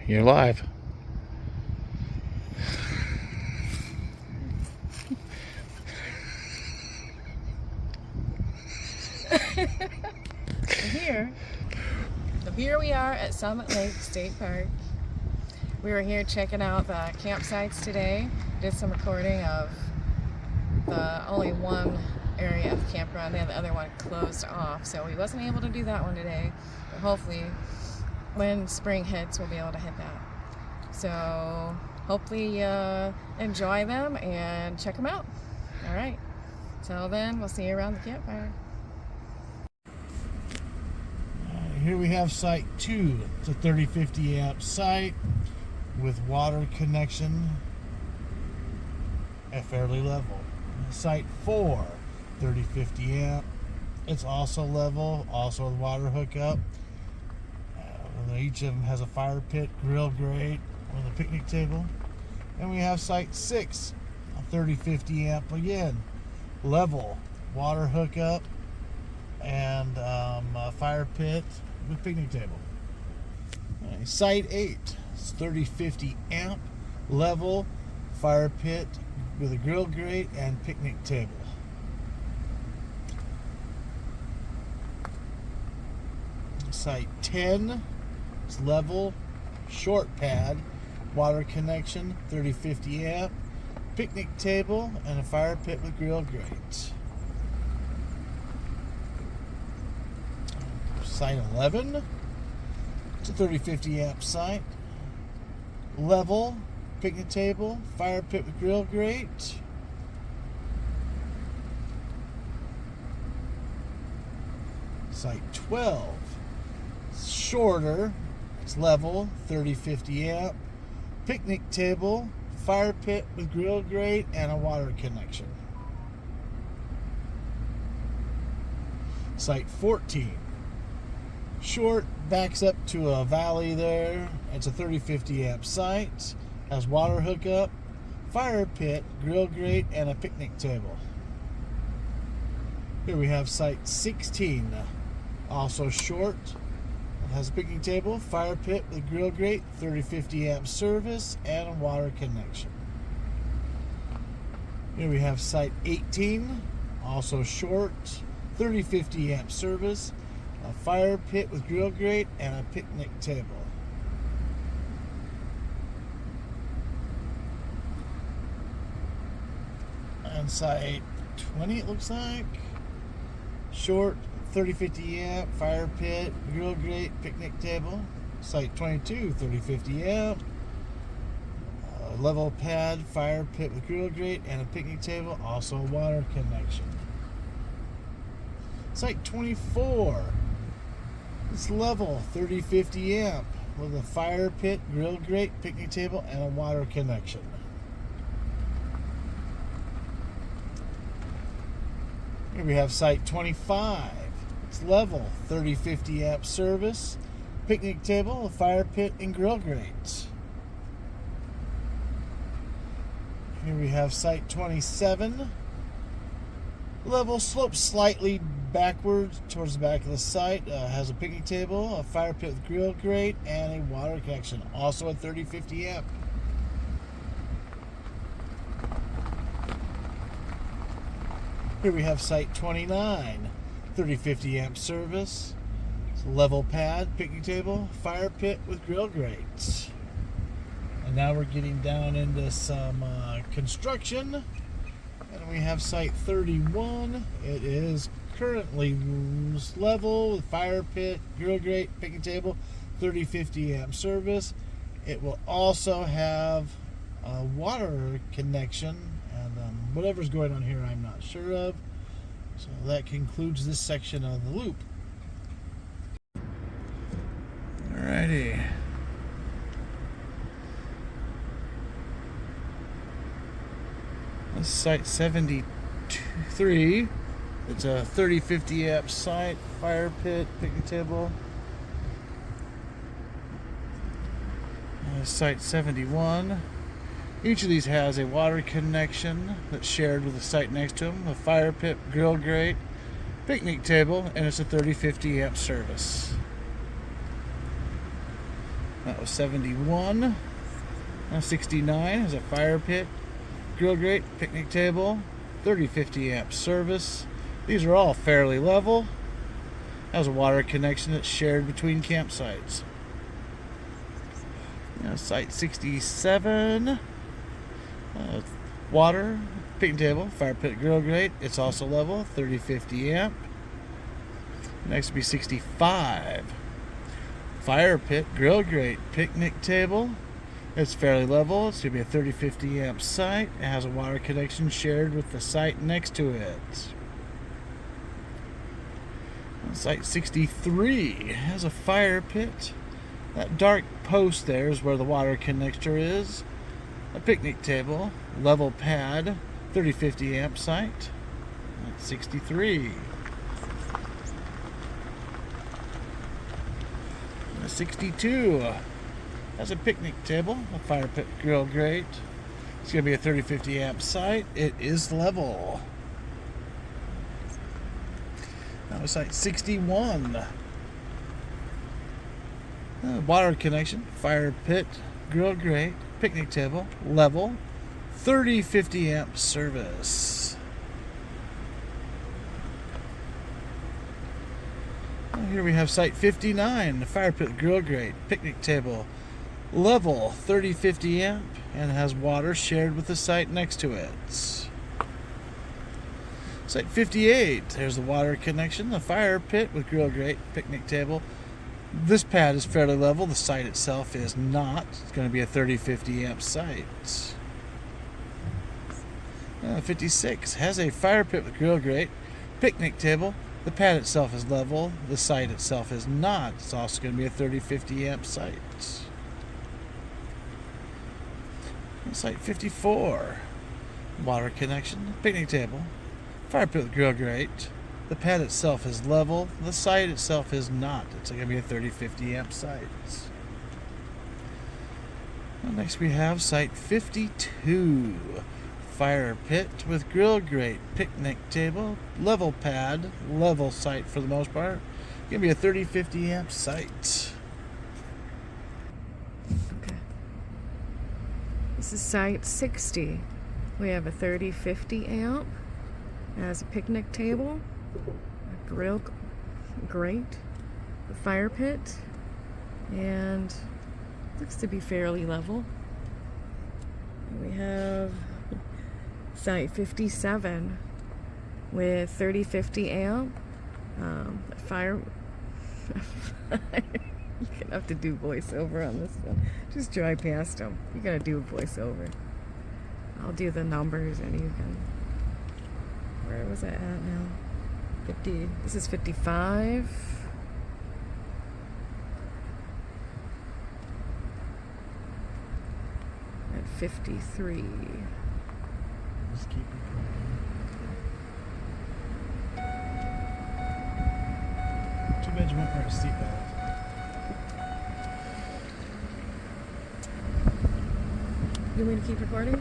You're live. Here we are at Summit Lake State Park. We were here checking out the campsites today. Did some recording of the only one area of the campground and the other one closed off, so we wasn't able to do that one today, but hopefully when spring hits we'll be able to hit that. So hopefully enjoy them and check them out. All right, till then, we'll see you around the campfire. Here we have site 2. It's a 30-50 amp site with water connection at fairly level. Site 4, 30-50 amp. It's also level, also with water hookup. Each of them has a fire pit, grill grate, with a picnic table. And we have site 6, a 30-50 amp again, level, water hookup, and a fire pit with picnic table. Right, site 8, it's 30-50 amp, level, fire pit with a grill grate and picnic table. Site 10, it's level, short pad, water connection, 30-50 amp, picnic table, and a fire pit with grill grate. Site 11, it's a 30-50 amp site, level, picnic table, fire pit with grill grate. Site 12, it's shorter, it's level, 30-50 amp, picnic table, fire pit with grill grate, and a water connection. Site 14, short, backs up to a valley there. It's a 30-50 amp site, has water hookup, fire pit, grill grate, and a picnic table. Here we have site 16, also short, it has a picnic table, fire pit with grill grate, 30-50 amp service, and a water connection. Here we have site 18, also short, 30-50 amp service, a fire pit with grill grate, and a picnic table. And site 20, it looks like, short, 30-50 amp, fire pit, grill grate, picnic table. Site 22, 30-50 amp, level pad, fire pit with grill grate, and a picnic table, also a water connection. Site 24, it's level, 30-50 amp, with a fire pit, grill grate, picnic table, and a water connection. Here we have site 25. It's level, 30-50 amp service, picnic table, a fire pit, and grill grate. Here we have site 27. Level, slopes slightly backwards towards the back of the site, has a picnic table, a fire pit with grill grate, and a water connection, also at 30-50 amp. Here we have site 29, 30-50 amp service, it's a level pad, picnic table, fire pit with grill grates. And now we're getting down into some construction. And we have site 31. It is currently level with fire pit, grill grate, picnic table, 30-50 amp service. It will also have a water connection, and whatever's going on here I'm not sure of. So that concludes this section of the loop. Alrighty. This is site 73. It's a 30-50 amp site, fire pit, picnic table. Site 71. Each of these has a water connection that's shared with the site next to them, a fire pit, grill grate, picnic table, and it's a 30-50 amp service. That was 71. Now 69 has a fire pit, grill grate, picnic table, 30-50 amp service. These are all fairly level. Has a water connection that's shared between campsites. Now site 67. Water, picnic table, fire pit, grill grate. It's also level, 30-50 amp. Next will be 65. Fire pit, grill grate, picnic table. It's fairly level. It's going to be a 30-50 amp site. It has a water connection shared with the site next to it. Site 63 has a fire pit. That dark post there is where the water connector is. A picnic table, level pad, 30-50 amp site. That's 63. 62 has a picnic table, a fire pit, grill grate. It's going to be a 30-50 amp site. It is level. Now site 61. Water connection, fire pit, grill grate, picnic table, level, 30-50 amp service. Here we have site 59, the fire pit, grill grate, picnic table, level, 30-50 amp, and has water shared with the site next to it. Site 58, there's the water connection, the fire pit with grill grate, picnic table. This pad is fairly level, the site itself is not. It's going to be a 30-50 amp site. 56 has a fire pit with grill grate, picnic table. The pad itself is level, the site itself is not. It's also going to be a 30-50 amp site. Site 54, water connection, picnic table, fire pit with grill grate. The pad itself is level, the site itself is not. It's going to be a 30-50 amp site. Next we have site 52. Fire pit with grill grate, picnic table, level pad, level site for the most part. Going to be a 30-50 amp site. Okay. This is site 60. We have a 30-50 amp. It has a picnic table, a grill grate, a fire pit, and looks to be fairly level. We have site 57 with 30-50 amp, fire. You're gonna have to do voiceover on this one. Just drive past them. You're gonna do a voiceover. I'll do the numbers and you can. Where was I at now? 50. This is 55. At 53. Just keep recording. Too bad you won't wear a seatbelt. You want me to keep recording?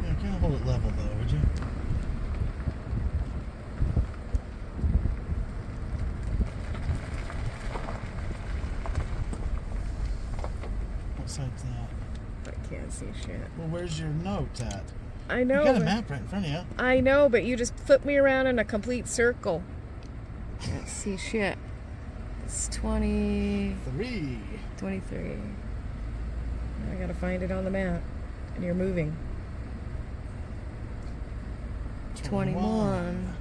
Yeah, kind of hold it level though, would you? What side's that? I can't see shit. Well, where's your note at? I know. You got a map right in front of you. I know, but you just flipped me around in a complete circle. Can't see shit. It's 23. 23. I gotta find it on the map. And you're moving. 21.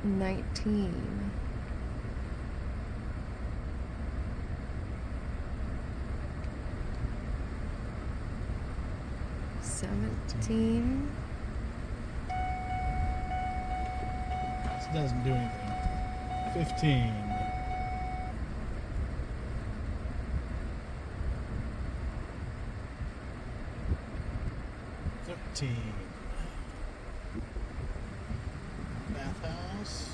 19. 17. This doesn't do anything. 15. 13. Bathhouse.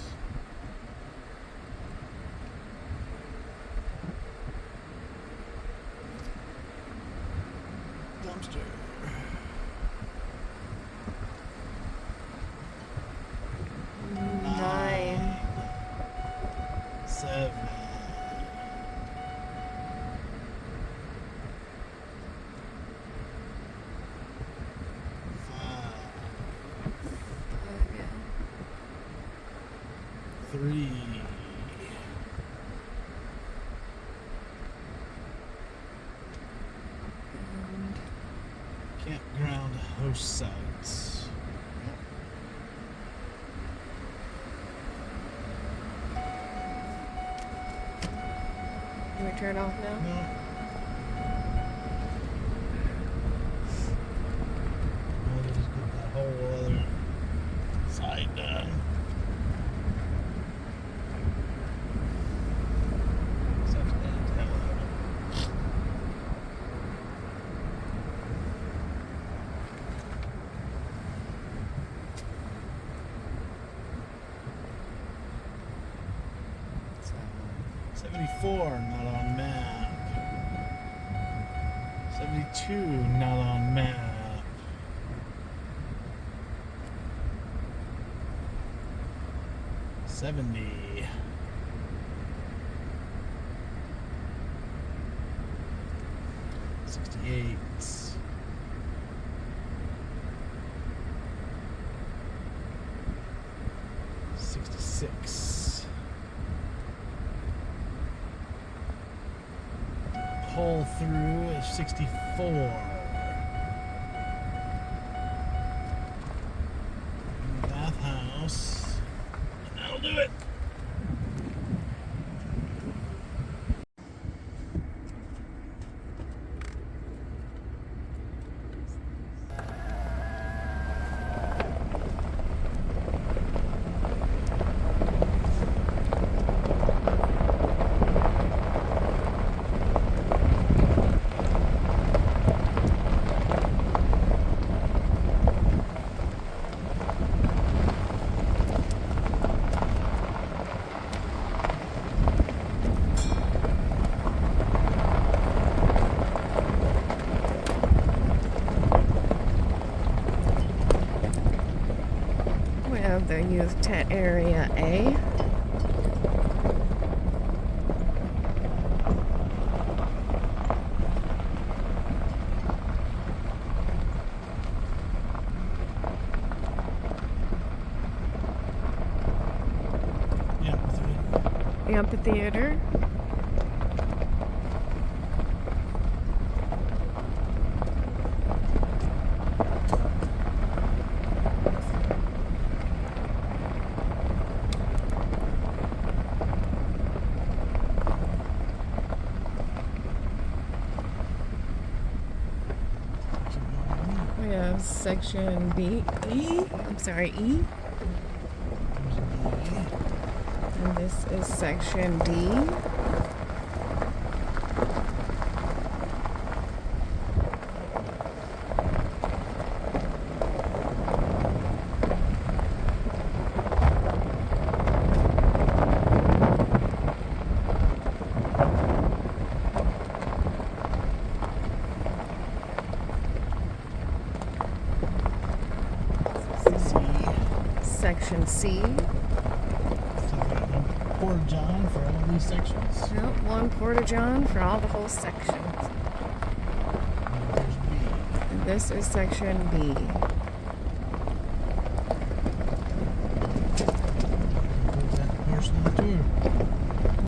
Dumpster. 9. 7. 3. Campground host sites. Can we turn off now? No. I'll just get that whole other side done. So, 74, not on map. 72, not on map. 70. 68. 66. Pull through is 64. Bathhouse. And that'll do it. The youth tent area A. Amphitheater. We have section B, E. I'm sorry, E. And this is section D. Section C. Porta-john for all these sections. Nope, one porta-john for all the whole sections. There's B. And this is section B. That portion of the tour.